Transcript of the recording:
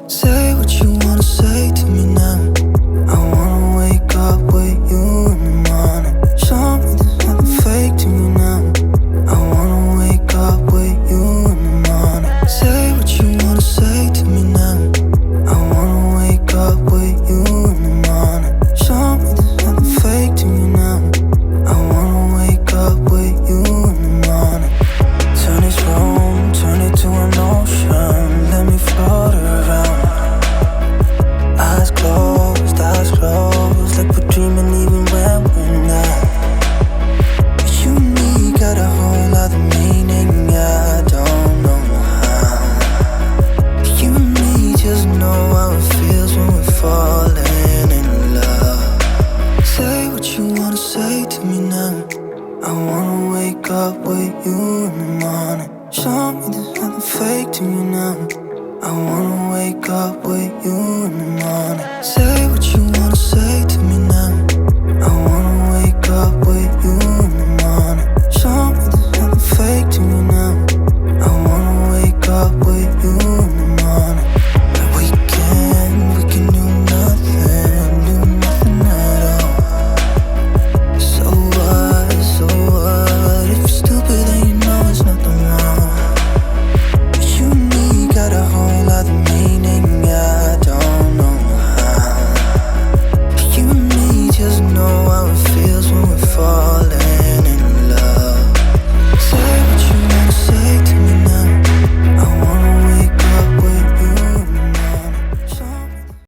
Say what you wanna say to me now. I wanna wake up with you in the morning. Show me there's nothing fake to me now. I wanna wake up with you in the morning. Say what you wanna say to me now. I wanna wake up with you in the morning. Show me there's nothing fake to me now. I wanna wake up with you in the morning. Turn this room, turn it to an ocean. Let me float around. Eyes closed, like we're dreaming even when we're not. You and me got a whole other meaning, I don't know how. You and me just know how it feels when we're falling in love. Say what you wanna say to me now. I wanna wake up with you in the morning. Show me there's nothing fake to me now. I wanna wake up with you in the morning. Say what you wanna say